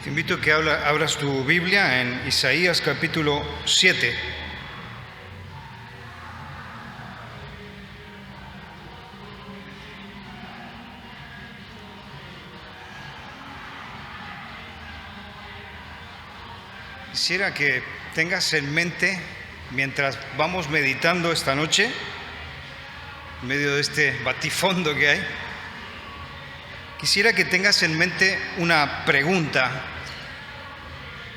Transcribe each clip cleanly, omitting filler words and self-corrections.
Te invito a que abras tu Biblia en Isaías capítulo 7. Quisiera que tengas en mente, mientras vamos meditando esta noche, en medio de este batifondo que hay, quisiera que tengas en mente una pregunta,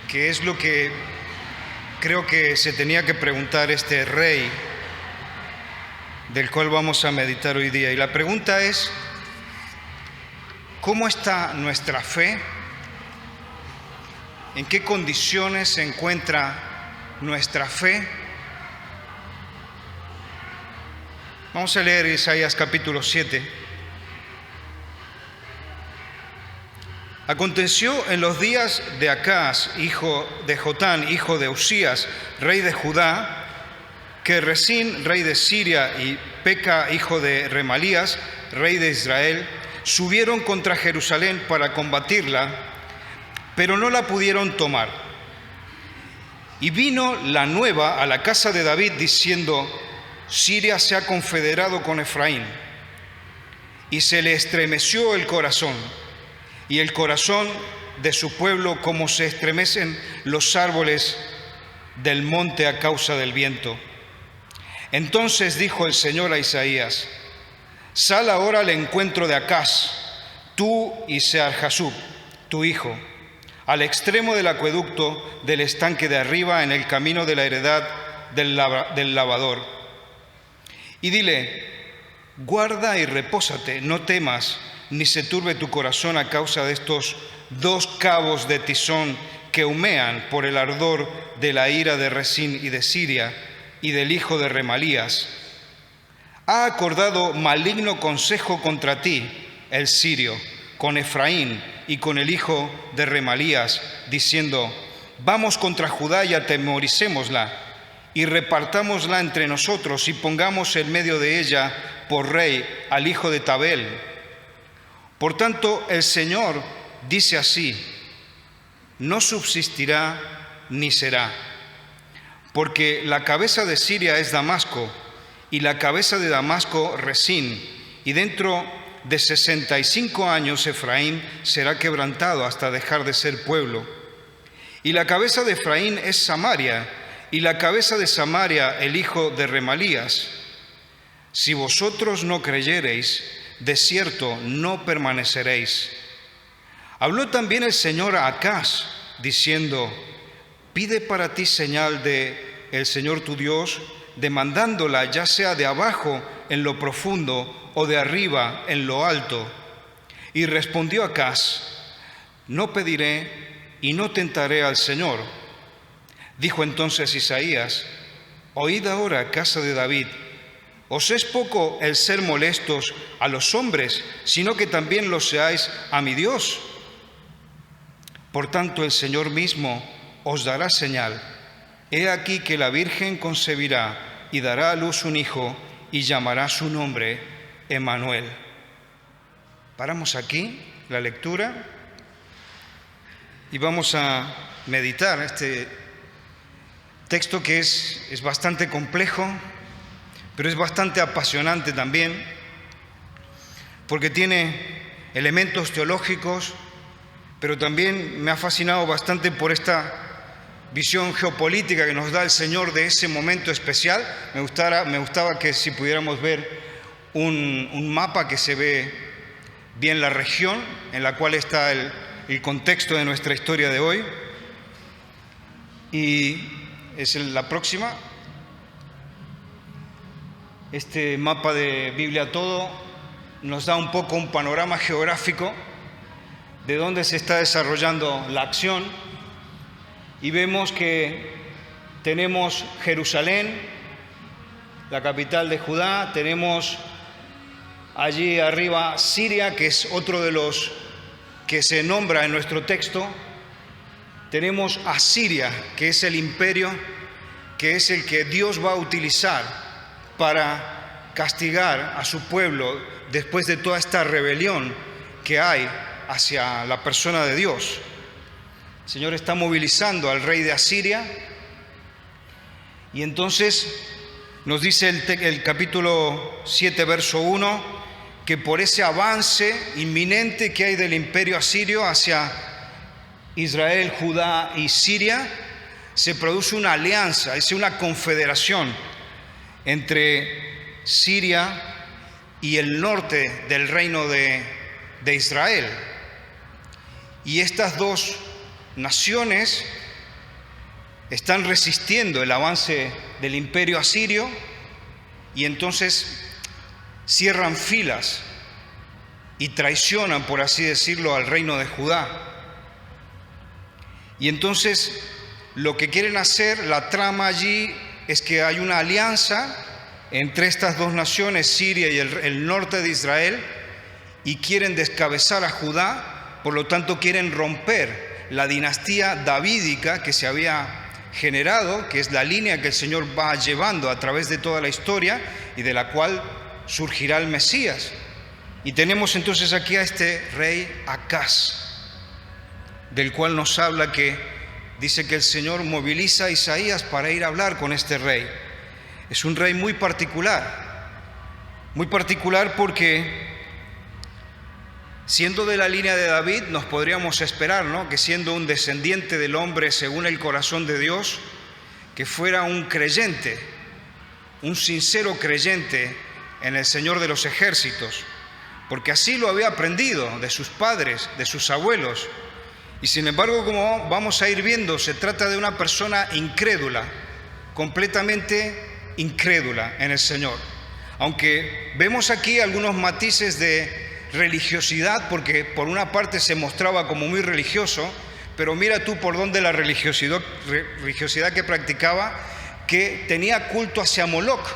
que es lo que creo que se tenía que preguntar este rey del cual vamos a meditar hoy día. Y la pregunta es: ¿cómo está nuestra fe? ¿En qué condiciones se encuentra nuestra fe? Vamos a leer Isaías capítulo 7. Aconteció en los días de Acaz, hijo de Jotán, hijo de Usías, rey de Judá, que Resín, rey de Siria, y Peca, hijo de Remalías, rey de Israel, subieron contra Jerusalén para combatirla, pero no la pudieron tomar. Y vino la nueva a la casa de David diciendo: Siria se ha confederado con Efraín. Y se le estremeció el corazón, y el corazón de su pueblo como se estremecen los árboles del monte a causa del viento. Entonces dijo el Señor a Isaías: Sal ahora al encuentro de Acaz, tú y Sear-Jasub, tu hijo, al extremo del acueducto del estanque de arriba, en el camino de la heredad del lavador. Y dile: guarda y repósate, no temas, ni se turbe tu corazón a causa de estos dos cabos de tizón que humean por el ardor de la ira de Resín y de Siria y del hijo de Remalías. Ha acordado maligno consejo contra ti el sirio, con Efraín y con el hijo de Remalías, diciendo: vamos contra Judá y atemoricémosla, y repartámosla entre nosotros, y pongamos en medio de ella por rey al hijo de Tabel. Por tanto, el Señor dice así: no subsistirá ni será, porque la cabeza de Siria es Damasco, y la cabeza de Damasco Resín, y dentro de 65 años Efraín será quebrantado hasta dejar de ser pueblo. Y la cabeza de Efraín es Samaria, y la cabeza de Samaria el hijo de Remalías. Si vosotros no creyereis, de cierto no permaneceréis. Habló también el Señor a Acaz, diciendo: pide para ti señal de el Señor tu Dios, demandándola ya sea de abajo en lo profundo o de arriba en lo alto. Y respondió Acaz: no pediré y no tentaré al Señor. Dijo entonces Isaías: oíd ahora, casa de David, ¿os es poco el ser molestos a los hombres, sino que también lo seáis a mi Dios? Por tanto, el Señor mismo os dará señal. He aquí que la Virgen concebirá y dará a luz un hijo, y llamará su nombre Emmanuel. Paramos aquí la lectura y vamos a meditar este texto que es bastante complejo, pero es bastante apasionante también, porque tiene elementos teológicos, pero también me ha fascinado bastante por esta visión geopolítica que nos da el Señor de ese momento especial. Me gustaba que si pudiéramos ver un mapa que se ve bien la región en la cual está el contexto de nuestra historia de hoy. Y es la próxima. Este mapa de Biblia Todo nos da un poco un panorama geográfico de dónde se está desarrollando la acción, y vemos que tenemos Jerusalén, la capital de Judá, tenemos allí arriba Siria, que es otro de los que se nombra en nuestro texto, tenemos Asiria, que es el imperio, que es el que Dios va a utilizar para castigar a su pueblo después de toda esta rebelión que hay hacia la persona de Dios. Señor está movilizando al rey de Asiria. Y entonces nos dice el capítulo 7, verso 1, que por ese avance inminente que hay del imperio asirio hacia Israel, Judá y Siria, se produce una alianza, es una confederación entre Siria y el norte del reino de Israel. Y estas dos naciones están resistiendo el avance del imperio asirio y entonces cierran filas y traicionan, por así decirlo, al reino de Judá. Y entonces lo que quieren hacer, la trama allí, es que hay una alianza entre estas dos naciones, Siria y el norte de Israel, y quieren descabezar a Judá. Por lo tanto quieren romper la dinastía davídica que se había generado, que es la línea que el Señor va llevando a través de toda la historia y de la cual surgirá el Mesías. Y tenemos entonces aquí a este rey Acaz, del cual nos habla que dice que el Señor moviliza a Isaías para ir a hablar con este rey. Es un rey muy particular porque siendo de la línea de David, nos podríamos esperar, ¿no?, que siendo un descendiente del hombre según el corazón de Dios, que fuera un creyente, un sincero creyente en el Señor de los ejércitos, porque así lo había aprendido de sus padres, de sus abuelos. Y sin embargo, como vamos a ir viendo, se trata de una persona incrédula, completamente incrédula en el Señor. Aunque vemos aquí algunos matices de religiosidad, porque por una parte se mostraba como muy religioso, pero mira tú por dónde la religiosidad que practicaba, que tenía culto hacia Moloc,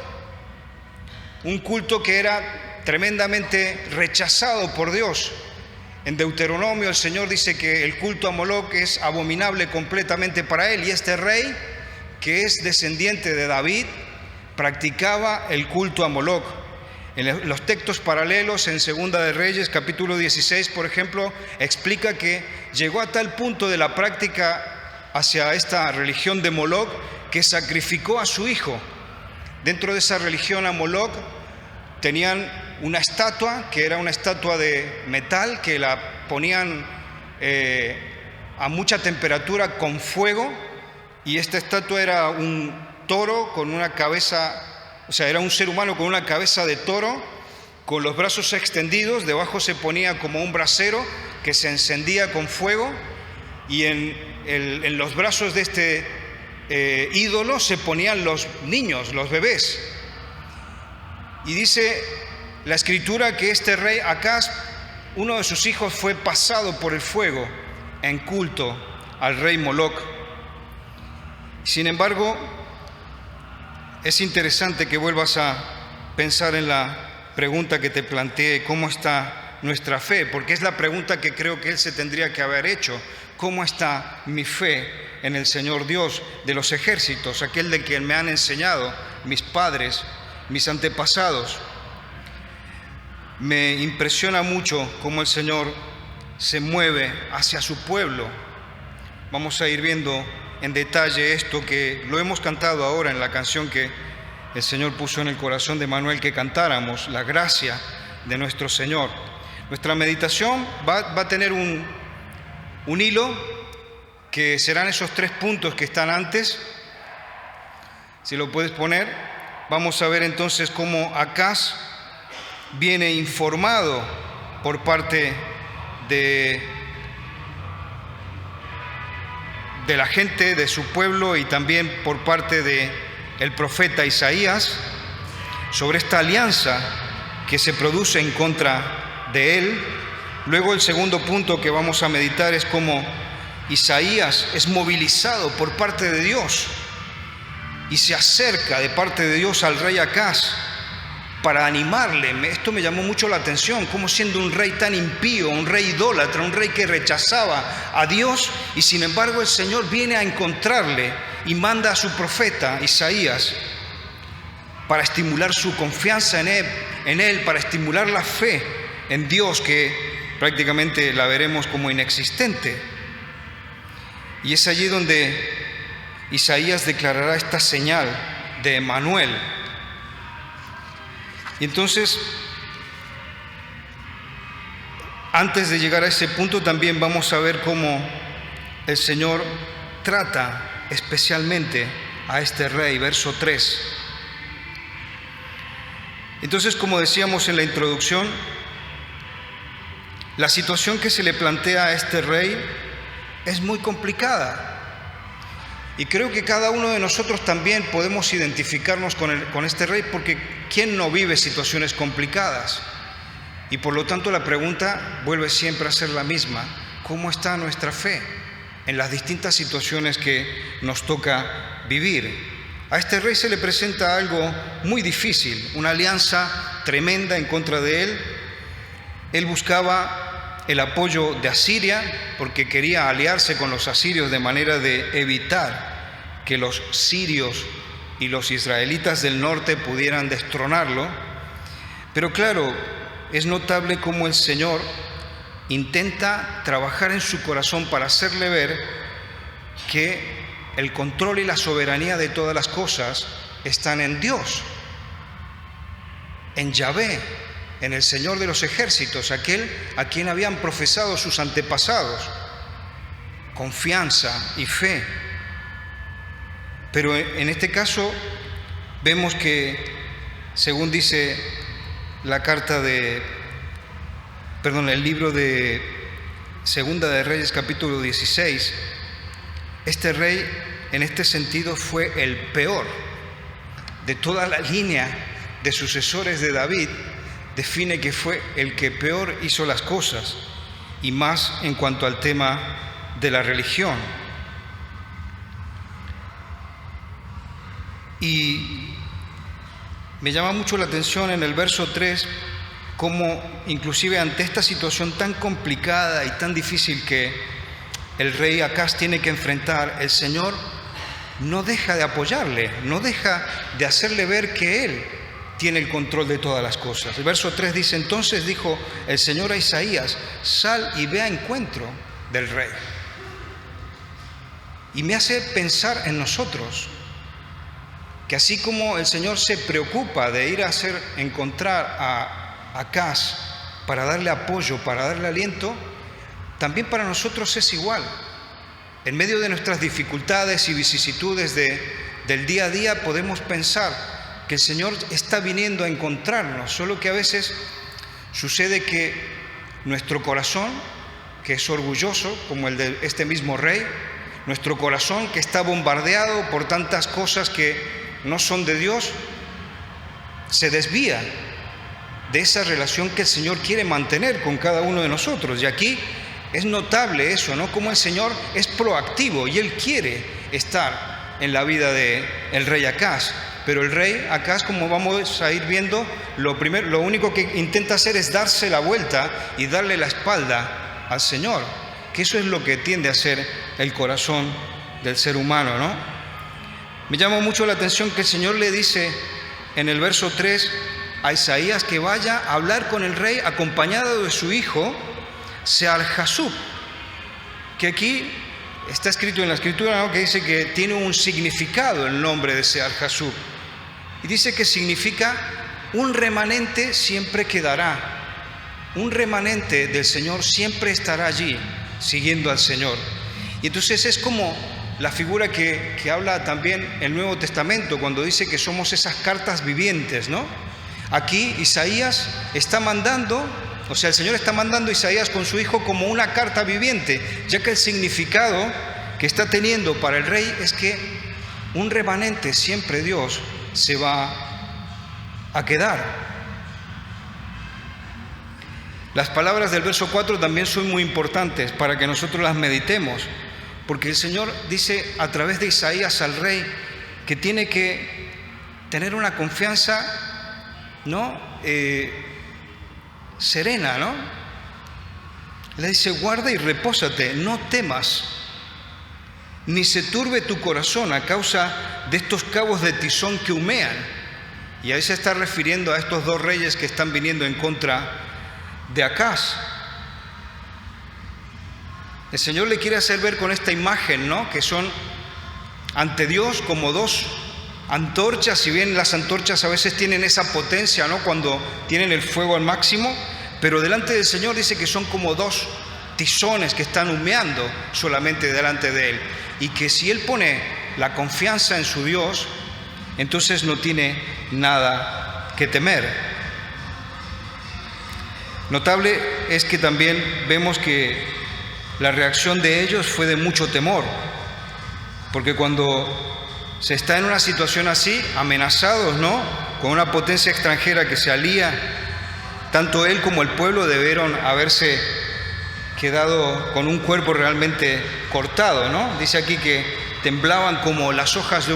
un culto que era tremendamente rechazado por Dios. En Deuteronomio el Señor dice que el culto a Moloc es abominable completamente para él, y este rey, que es descendiente de David, practicaba el culto a Moloc. En los textos paralelos en Segunda de Reyes, capítulo 16, por ejemplo, explica que llegó a tal punto de la práctica hacia esta religión de Moloc que sacrificó a su hijo. Dentro de esa religión a Moloc tenían una estatua, que era una estatua de metal, que la ponían a mucha temperatura con fuego, y esta estatua era un toro con una cabeza, o sea, era un ser humano con una cabeza de toro, con los brazos extendidos, debajo se ponía como un brasero que se encendía con fuego, y en los brazos de este ídolo se ponían los niños, los bebés. Y dice la escritura que este rey Acaz, uno de sus hijos, fue pasado por el fuego en culto al rey Moloc. Sin embargo, es interesante que vuelvas a pensar en la pregunta que te planteé: ¿cómo está nuestra fe? Porque es la pregunta que creo que él se tendría que haber hecho. ¿Cómo está mi fe en el Señor Dios de los ejércitos, aquel de quien me han enseñado mis padres, mis antepasados? Me impresiona mucho cómo el Señor se mueve hacia su pueblo. Vamos a ir viendo en detalle esto, que lo hemos cantado ahora en la canción que el Señor puso en el corazón de Manuel que cantáramos, la gracia de nuestro Señor. Nuestra meditación va a tener un hilo que serán esos 3 puntos que están antes. Si lo puedes poner, vamos a ver entonces cómo Acaz viene informado por parte de la gente de su pueblo y también por parte del profeta Isaías sobre esta alianza que se produce en contra de él. Luego el segundo punto que vamos a meditar es cómo Isaías es movilizado por parte de Dios y se acerca de parte de Dios al rey Acaz para animarle. Esto me llamó mucho la atención, como siendo un rey tan impío, un rey idólatra, un rey que rechazaba a Dios, y sin embargo el Señor viene a encontrarle y manda a su profeta Isaías para estimular su confianza en él, para estimular la fe en Dios, que prácticamente la veremos como inexistente. Y es allí donde Isaías declarará esta señal de Emmanuel. Y entonces, antes de llegar a ese punto, también vamos a ver cómo el Señor trata especialmente a este rey, verso 3. Entonces, como decíamos en la introducción, la situación que se le plantea a este rey es muy complicada. Y creo que cada uno de nosotros también podemos identificarnos con este rey, porque ¿quién no vive situaciones complicadas? Y por lo tanto la pregunta vuelve siempre a ser la misma: ¿cómo está nuestra fe en las distintas situaciones que nos toca vivir? A este rey se le presenta algo muy difícil, una alianza tremenda en contra de él. Él buscaba el apoyo de Asiria porque quería aliarse con los asirios de manera de evitar que los sirios y los israelitas del norte pudieran destronarlo. Pero claro, es notable cómo el Señor intenta trabajar en su corazón para hacerle ver que el control y la soberanía de todas las cosas están en Dios, en Yahvé, en el Señor de los ejércitos, aquel a quien habían profesado sus antepasados confianza y fe. Pero en este caso vemos que, según dice el libro de Segunda de Reyes, capítulo 16, este rey en este sentido fue el peor de toda la línea de sucesores de David. Define que fue el que peor hizo las cosas, y más en cuanto al tema de la religión. Y me llama mucho la atención en el verso 3 cómo inclusive ante esta situación tan complicada y tan difícil que el rey Acaz tiene que enfrentar, el Señor no deja de apoyarle, no deja de hacerle ver que Él tiene el control de todas las cosas. El verso 3 dice: entonces dijo el Señor a Isaías, sal y ve a encuentro del rey. Y me hace pensar en nosotros, que así como el Señor se preocupa de ir a encontrar a Acaz para darle apoyo, para darle aliento, también para nosotros es igual. En medio de nuestras dificultades y vicisitudes del día a día podemos pensar que el Señor está viniendo a encontrarnos, solo que a veces sucede que nuestro corazón, que es orgulloso como el de este mismo rey, nuestro corazón que está bombardeado por tantas cosas que no son de Dios, se desvía de esa relación que el Señor quiere mantener con cada uno de nosotros. Y aquí es notable eso, ¿no? Como el Señor es proactivo y Él quiere estar en la vida del rey Acaz. Pero el rey Acaz, como vamos a ir viendo, lo único que intenta hacer es darse la vuelta y darle la espalda al Señor, que eso es lo que tiende a ser el corazón del ser humano, ¿no? Me llama mucho la atención que el Señor le dice en el verso 3 a Isaías que vaya a hablar con el rey acompañado de su hijo Seal-Jasub, que aquí está escrito en la escritura, ¿no?, que dice que tiene un significado el nombre de Seal-Jasub, y dice que significa un remanente siempre quedará, un remanente del Señor siempre estará allí siguiendo al Señor. Y entonces es como la figura que habla también el Nuevo Testamento cuando dice que somos esas cartas vivientes, ¿no? Aquí Isaías está mandando, o sea, el Señor está mandando a Isaías con su hijo como una carta viviente, ya que el significado que está teniendo para el rey es que un remanente siempre Dios se va a quedar. Las palabras del verso 4 también son muy importantes para que nosotros las meditemos, porque el Señor dice a través de Isaías al rey que tiene que tener una confianza, ¿no?, serena, ¿no? Le dice: guarda y repósate, no temas, ni se turbe tu corazón a causa de estos cabos de tizón que humean. Y ahí se está refiriendo a estos dos reyes que están viniendo en contra de Acaz. El Señor le quiere hacer ver con esta imagen, ¿no?, que son ante Dios como dos antorchas. Si bien las antorchas a veces tienen esa potencia, ¿no?, cuando tienen el fuego al máximo, pero delante del Señor dice que son como dos tizones que están humeando solamente delante de Él, y que si Él pone la confianza en su Dios, entonces no tiene nada que temer. Notable es que también vemos que la reacción de ellos fue de mucho temor, porque cuando se está en una situación así, amenazados, ¿no?, con una potencia extranjera que se alía, tanto él como el pueblo debieron haberse quedado con un cuerpo realmente cortado, ¿no? Dice aquí que temblaban como las hojas de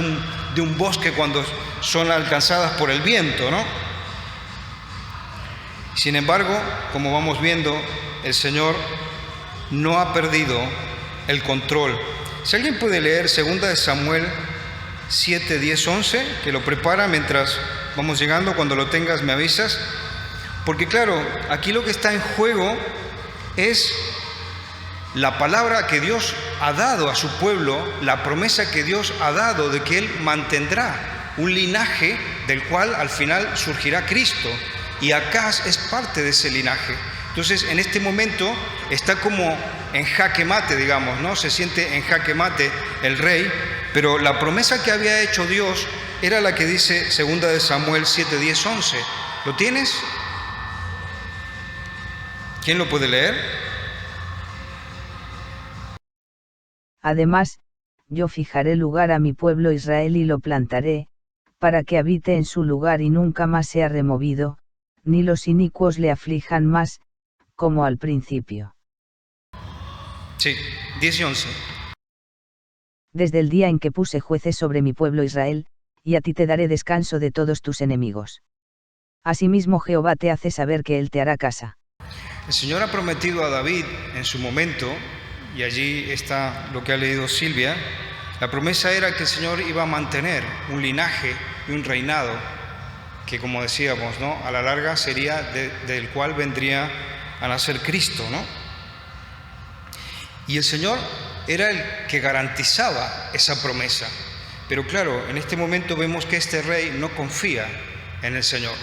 un bosque cuando son alcanzadas por el viento, ¿no? Sin embargo, como vamos viendo, el Señor no ha perdido el control. Si alguien puede leer 2 Samuel 7, 10, 11, que lo prepara mientras vamos llegando, cuando lo tengas me avisas, porque claro, aquí lo que está en juego es la palabra que Dios ha dado a su pueblo, la promesa que Dios ha dado de que Él mantendrá un linaje del cual al final surgirá Cristo, y Acaz es parte de ese linaje. Entonces, en este momento está como en jaque mate, digamos, ¿no? Se siente en jaque mate el rey, pero la promesa que había hecho Dios era la que dice 2 Samuel 7, 10, 11. ¿Lo tienes? ¿Quién lo puede leer? Además, yo fijaré lugar a mi pueblo Israel y lo plantaré, para que habite en su lugar y nunca más sea removido, ni los inicuos le aflijan más, como al principio. Sí, 10 y 11. Desde el día en que puse jueces sobre mi pueblo Israel, y a ti te daré descanso de todos tus enemigos. Asimismo Jehová te hace saber que Él te hará casa. El Señor ha prometido a David en su momento, y allí está lo que ha leído Silvia, la promesa era que el Señor iba a mantener un linaje y un reinado, que como decíamos, ¿no?, a la larga sería del cual vendría a nacer Cristo, ¿no? Y el Señor era el que garantizaba esa promesa. Pero claro, en este momento vemos que este rey no confía en el Señor.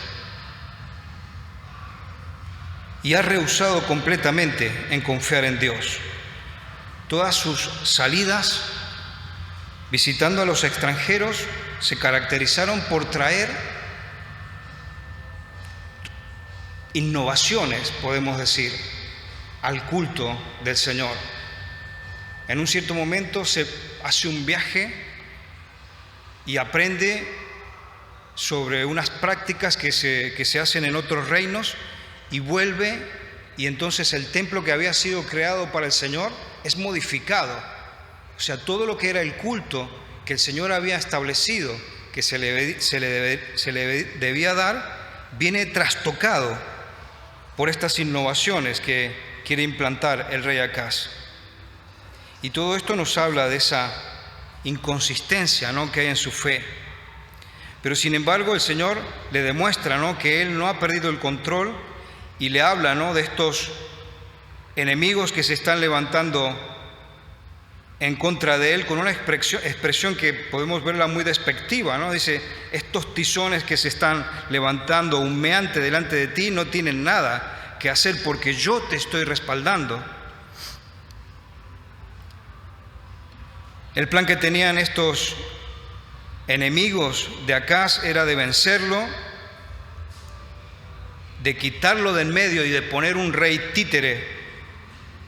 Y ha rehusado completamente en confiar en Dios. Todas sus salidas, visitando a los extranjeros, se caracterizaron por traer innovaciones, podemos decir, al culto del Señor. En un cierto momento se hace un viaje y aprende sobre unas prácticas que se hacen en otros reinos, y vuelve, y entonces el templo que había sido creado para el Señor es modificado. O sea, todo lo que era el culto que el Señor había establecido, que se le debía dar, viene trastocado por estas innovaciones que quiere implantar el rey Acaz. Y todo esto nos habla de esa inconsistencia, ¿no?, que hay en su fe. Pero sin embargo el Señor le demuestra, ¿no?, que Él no ha perdido el control, y le habla, ¿no?, de estos enemigos que se están levantando en contra de Él, con una expresión que podemos verla muy despectiva, ¿no? Dice, estos tizones que se están levantando humeante delante de ti no tienen nada que hacer porque yo te estoy respaldando. El plan que tenían estos enemigos de Acaz era de vencerlo, de quitarlo de en medio y de poner un rey títere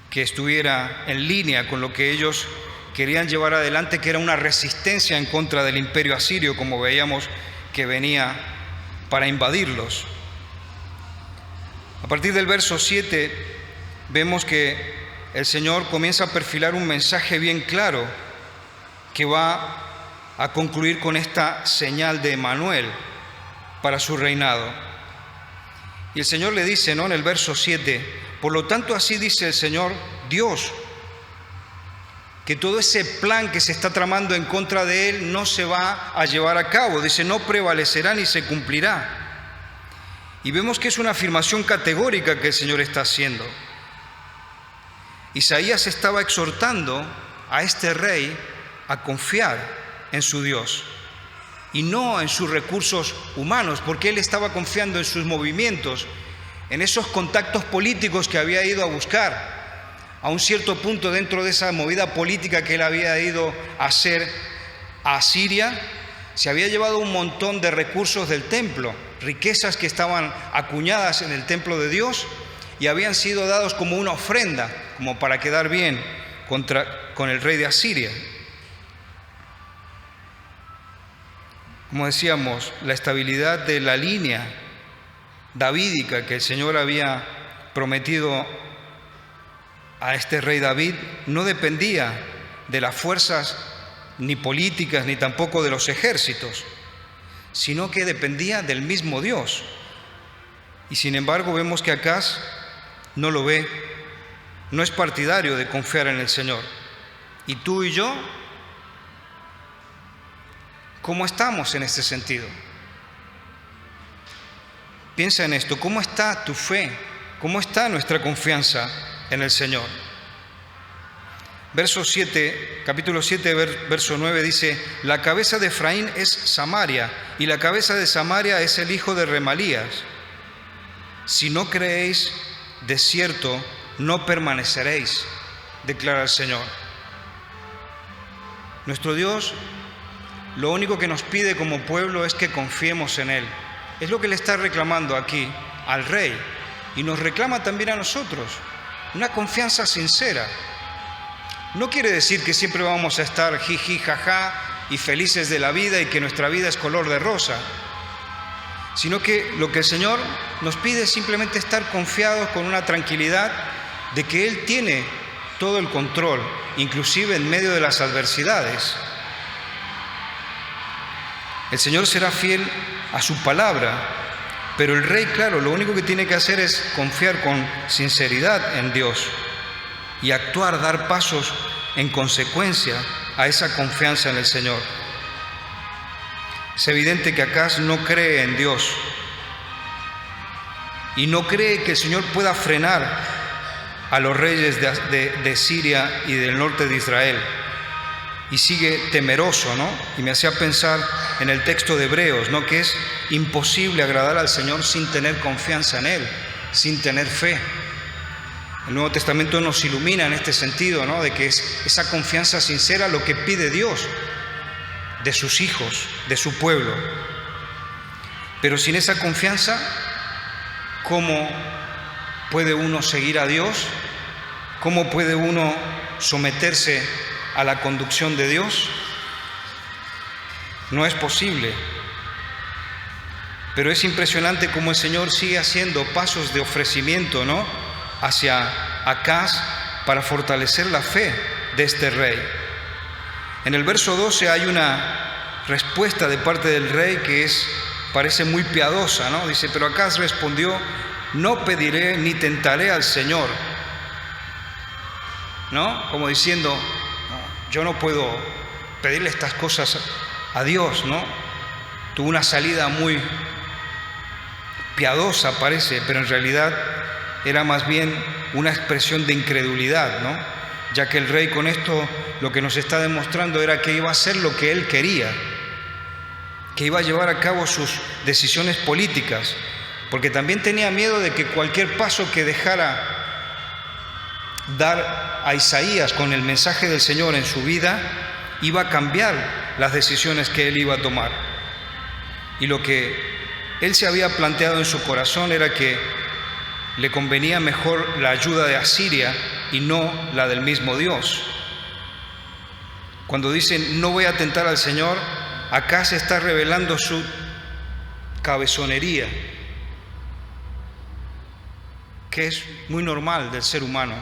que estuviera en línea con lo que ellos querían llevar adelante, que era una resistencia en contra del imperio asirio, como veíamos que venía para invadirlos. A partir del verso 7 vemos que el Señor comienza a perfilar un mensaje bien claro que va a concluir con esta señal de Emmanuel para su reinado. Y el Señor le dice, ¿no?, en el verso 7, por lo tanto así dice el Señor Dios, que todo ese plan que se está tramando en contra de Él no se va a llevar a cabo. Dice, no prevalecerá ni se cumplirá. Y vemos que es una afirmación categórica que el Señor está haciendo. Isaías estaba exhortando a este rey a confiar en su Dios y no en sus recursos humanos, porque él estaba confiando en sus movimientos, en esos contactos políticos que había ido a buscar. A un cierto punto, dentro de esa movida política que él había ido a hacer a Siria, se había llevado un montón de recursos del templo, riquezas que estaban acuñadas en el templo de Dios y habían sido dados como una ofrenda, como para quedar bien con el rey de Asiria. Como decíamos, la estabilidad de la línea davídica que el Señor había prometido a este rey David no dependía de las fuerzas ni políticas ni tampoco de los ejércitos, sino que dependía del mismo Dios. Y sin embargo vemos que Acaz no lo ve, no es partidario de confiar en el Señor. ¿Y tú y yo? ¿Cómo estamos en este sentido? Piensa en esto, ¿cómo está tu fe? ¿Cómo está nuestra confianza en el Señor? Capítulo 7, verso 9 dice: la cabeza de Efraín es Samaria, y la cabeza de Samaria es el hijo de Remalías. Si no creéis, de cierto no permaneceréis, declara el Señor. Nuestro Dios lo único que nos pide como pueblo es que confiemos en Él. Es lo que le está reclamando aquí al rey, y nos reclama también a nosotros, una confianza sincera. No quiere decir que siempre vamos a estar jiji, jaja y felices de la vida y que nuestra vida es color de rosa, sino que lo que el Señor nos pide es simplemente estar confiados con una tranquilidad de que Él tiene todo el control, inclusive en medio de las adversidades. El Señor será fiel a su palabra, pero el rey, claro, lo único que tiene que hacer es confiar con sinceridad en Dios y actuar, dar pasos en consecuencia a esa confianza en el Señor. Es evidente que Acaz no cree en Dios y no cree que el Señor pueda frenar a los reyes de Siria y del norte de Israel, y sigue temeroso, ¿no? Y me hacía pensar en el texto de Hebreos, ¿no? Que es imposible agradar al Señor sin tener confianza en Él, sin tener fe. El Nuevo Testamento nos ilumina en este sentido, ¿no? De que es esa confianza sincera lo que pide Dios de sus hijos, de su pueblo. Pero sin esa confianza, ¿cómo puede uno seguir a Dios? ¿Cómo puede uno someterse a la conducción de Dios? No es posible. Pero es impresionante cómo el Señor sigue haciendo pasos de ofrecimiento, ¿no?, hacia Acaz para fortalecer la fe de este rey. En el verso 12 hay una respuesta de parte del rey que parece muy piadosa, ¿no? Dice: pero Acaz respondió: no pediré ni tentaré al Señor, ¿no? Como diciendo: no, yo no puedo pedirle estas cosas a Dios, ¿no? Tuvo una salida muy piadosa, parece, pero en realidad era más bien una expresión de incredulidad, ¿no? Ya que el rey con esto lo que nos está demostrando era que iba a hacer lo que él quería, que iba a llevar a cabo sus decisiones políticas, porque también tenía miedo de que cualquier paso que dejara dar a Isaías con el mensaje del Señor en su vida iba a cambiar las decisiones que él iba a tomar. Y lo que él se había planteado en su corazón era que le convenía mejor la ayuda de Asiria y no la del mismo Dios. Cuando dicen no voy a tentar al Señor, acá se está revelando su cabezonería, que es muy normal del ser humano.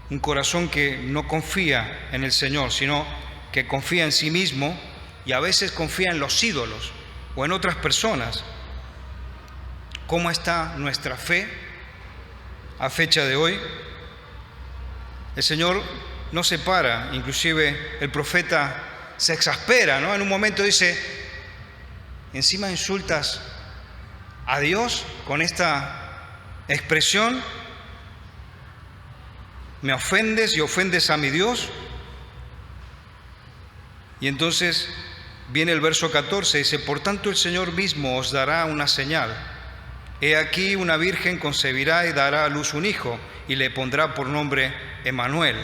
Un corazón que no confía en el Señor, sino que confía en sí mismo y a veces confía en los ídolos o en otras personas. ¿Cómo está nuestra fe a fecha de hoy? El Señor no se para, inclusive el profeta se exaspera, ¿no? En un momento dice: encima insultas a Dios con esta expresión. ¿Me ofendes y ofendes a mi Dios? Y entonces viene el verso 14, dice: por tanto el Señor mismo os dará una señal. He aquí una virgen concebirá y dará a luz un hijo, y le pondrá por nombre Emmanuel.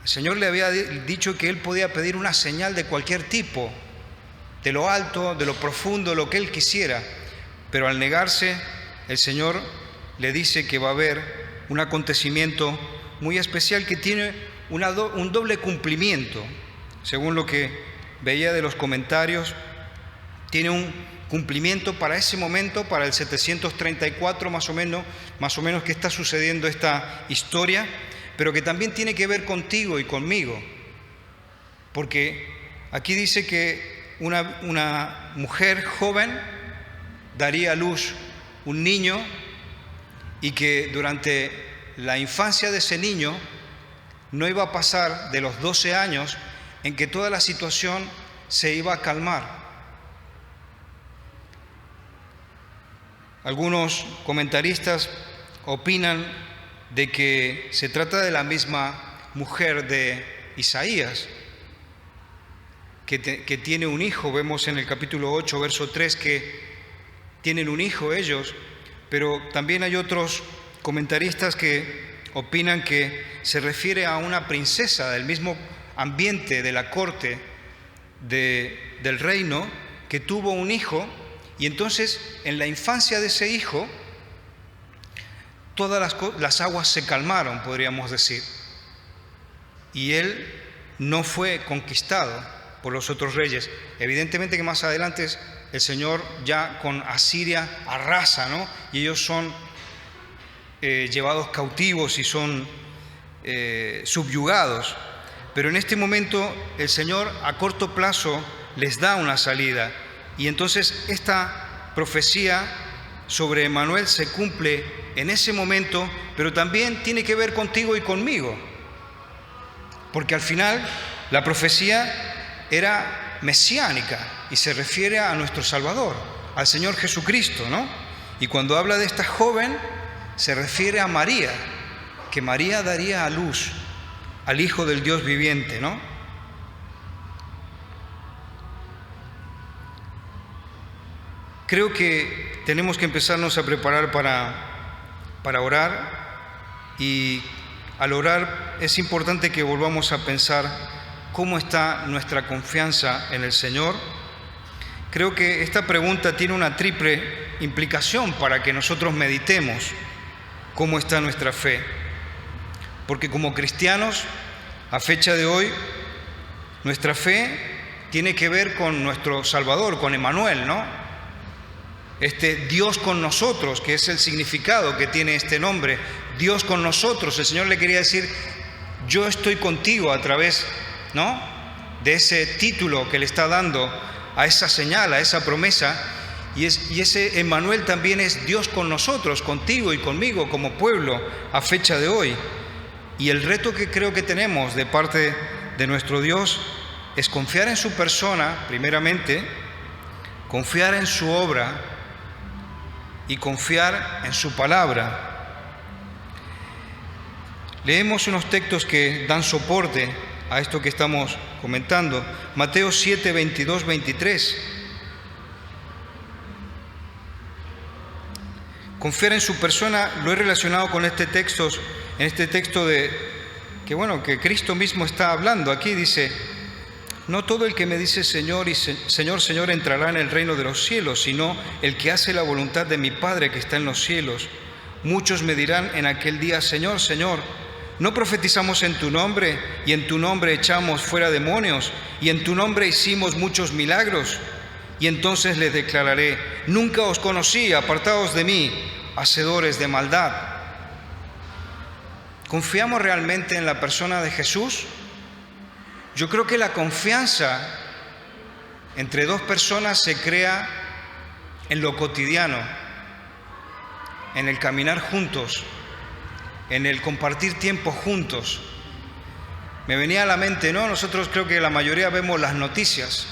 El Señor le había dicho que Él podía pedir una señal de cualquier tipo, de lo alto, de lo profundo, lo que Él quisiera. Pero al negarse, el Señor le dice que va a haber un acontecimiento muy especial que tiene un doble cumplimiento. Según lo que veía de los comentarios, tiene un cumplimiento para ese momento, para el 734 más o menos que está sucediendo esta historia, pero que también tiene que ver contigo y conmigo. Porque aquí dice que una mujer joven daría a luz un niño, y que durante la infancia de ese niño no iba a pasar de los 12 años en que toda la situación se iba a calmar. Algunos comentaristas opinan de que se trata de la misma mujer de Isaías, que tiene un hijo. Vemos en el capítulo 8, verso 3, que tienen un hijo ellos, pero también hay otros comentaristas que opinan que se refiere a una princesa del mismo ambiente de la corte del reino, que tuvo un hijo, y entonces en la infancia de ese hijo todas las aguas se calmaron, podríamos decir, y él no fue conquistado por los otros reyes. Evidentemente que más adelante el Señor ya con Asiria arrasa, ¿no? Y ellos son llevados cautivos y son subyugados. Pero en este momento el Señor a corto plazo les da una salida. Y entonces esta profecía sobre Emmanuel se cumple en ese momento, pero también tiene que ver contigo y conmigo. Porque al final la profecía era mesiánica y se refiere a nuestro Salvador, al Señor Jesucristo, ¿no? Y cuando habla de esta joven, se refiere a María, que María daría a luz al Hijo del Dios viviente, ¿no? Creo que tenemos que empezarnos a preparar para orar, y al orar es importante que volvamos a pensar cómo está nuestra confianza en el Señor. Creo que esta pregunta tiene una triple implicación para que nosotros meditemos cómo está nuestra fe. Porque como cristianos, a fecha de hoy, nuestra fe tiene que ver con nuestro Salvador, con Emmanuel, ¿no? Este Dios con nosotros, que es el significado que tiene este nombre, Dios con nosotros. El Señor le quería decir: yo estoy contigo, a través, ¿no?, de ese título que le está dando a esa señal, a esa promesa. Y ese Emmanuel también es Dios con nosotros, contigo y conmigo como pueblo a fecha de hoy. Y el reto que creo que tenemos de parte de nuestro Dios es confiar en su persona, primeramente, confiar en su obra y confiar en su palabra. Leemos unos textos que dan soporte a esto que estamos comentando. Mateo 7, 22, 23. Confiar en su persona lo he relacionado con este texto, en este texto que Cristo mismo está hablando. Aquí dice: no todo el que me dice Señor y Señor, Señor entrará en el reino de los cielos, sino el que hace la voluntad de mi Padre que está en los cielos. Muchos me dirán en aquel día: Señor, Señor, ¿no profetizamos en tu nombre, y en tu nombre echamos fuera demonios, y en tu nombre hicimos muchos milagros? Y entonces les declararé: nunca os conocí, apartaos de mí, hacedores de maldad. ¿Confiamos realmente en la persona de Jesús? Yo creo que la confianza entre dos personas se crea en lo cotidiano, en el caminar juntos, en el compartir tiempo juntos. Me venía a la mente, ¿no? Nosotros creo que la mayoría vemos las noticias.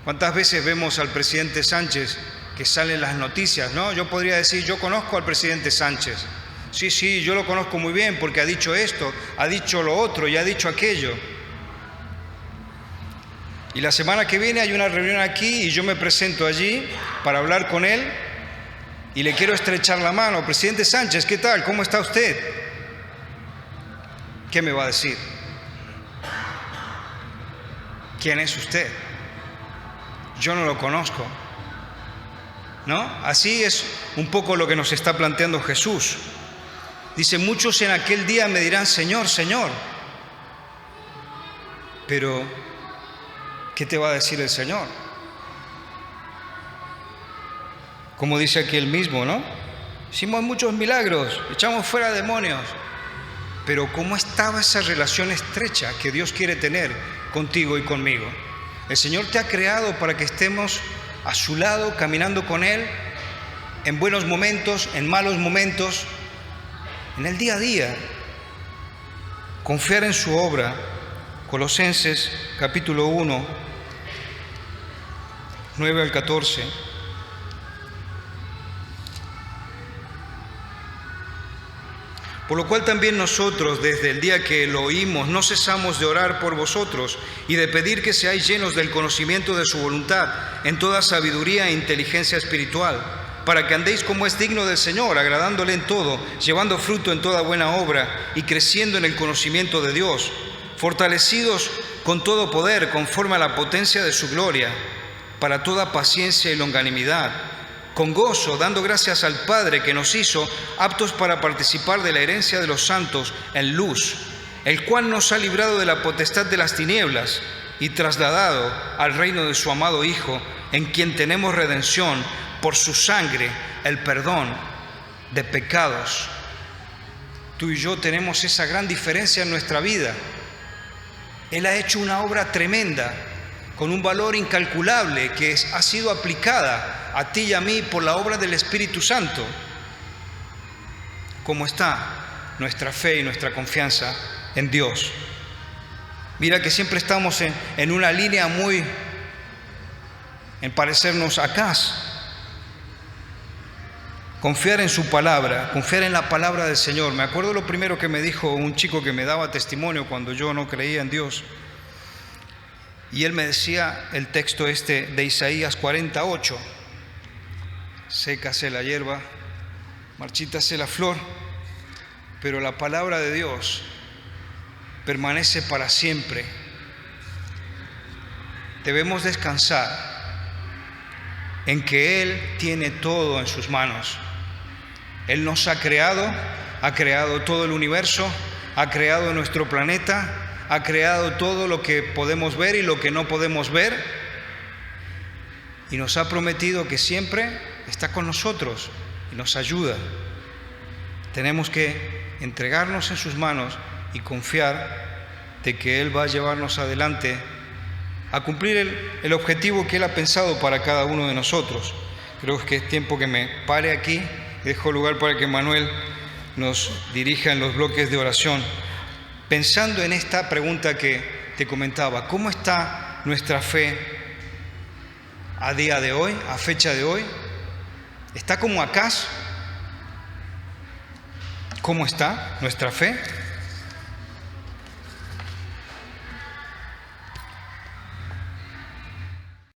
¿Cuántas veces vemos al presidente Sánchez que salen las noticias, ¿no? Yo podría decir: yo conozco al presidente Sánchez, Sí, yo lo conozco muy bien porque ha dicho esto, ha dicho lo otro y ha dicho aquello. Y la semana que viene hay una reunión aquí y yo me presento allí para hablar con él y le quiero estrechar la mano. Presidente Sánchez, ¿qué tal? ¿Cómo está usted? ¿Qué me va a decir? ¿Quién es usted? Yo no lo conozco. ¿No? Así es un poco lo que nos está planteando Jesús. Dice, muchos en aquel día me dirán, Señor, Señor. Pero, ¿qué te va a decir el Señor? Como dice aquí él mismo, ¿no? Hicimos muchos milagros, echamos fuera demonios. Pero ¿cómo estaba esa relación estrecha que Dios quiere tener contigo y conmigo? El Señor te ha creado para que estemos a su lado, caminando con Él, en buenos momentos, en malos momentos, en el día a día. Confiar en su obra. Colosenses capítulo 1, 9 al 14. Por lo cual también nosotros, desde el día que lo oímos, no cesamos de orar por vosotros y de pedir que seáis llenos del conocimiento de su voluntad, en toda sabiduría e inteligencia espiritual, para que andéis como es digno del Señor, agradándole en todo, llevando fruto en toda buena obra y creciendo en el conocimiento de Dios, fortalecidos con todo poder, conforme a la potencia de su gloria, para toda paciencia y longanimidad, con gozo, dando gracias al Padre que nos hizo aptos para participar de la herencia de los santos en luz, el cual nos ha librado de la potestad de las tinieblas y trasladado al reino de su amado Hijo, en quien tenemos redención por su sangre, el perdón de pecados. Tú y yo tenemos esa gran diferencia en nuestra vida. Él ha hecho una obra tremenda, con un valor incalculable que ha sido aplicada a ti y a mí por la obra del Espíritu Santo. ¿Cómo está nuestra fe y nuestra confianza en Dios? Mira que siempre estamos en una línea en parecernos a Acaz. Confiar en su palabra, confiar en la palabra del Señor. Me acuerdo lo primero que me dijo un chico que me daba testimonio cuando yo no creía en Dios. Y él me decía el texto de Isaías 48. Sécase la hierba, marchítase la flor, pero la palabra de Dios permanece para siempre. Debemos descansar en que Él tiene todo en sus manos. Él nos ha creado todo el universo, ha creado nuestro planeta, ha creado todo lo que podemos ver y lo que no podemos ver, y nos ha prometido que siempre está con nosotros y nos ayuda. Tenemos que entregarnos en sus manos y confiar de que Él va a llevarnos adelante a cumplir el objetivo que Él ha pensado para cada uno de nosotros. Creo que es tiempo que me pare aquí y dejo lugar para que Manuel nos dirija en los bloques de oración, pensando en esta pregunta que te comentaba: ¿cómo está nuestra fe a día de hoy, a fecha de hoy? ¿Está como Acaz? ¿Cómo está nuestra fe?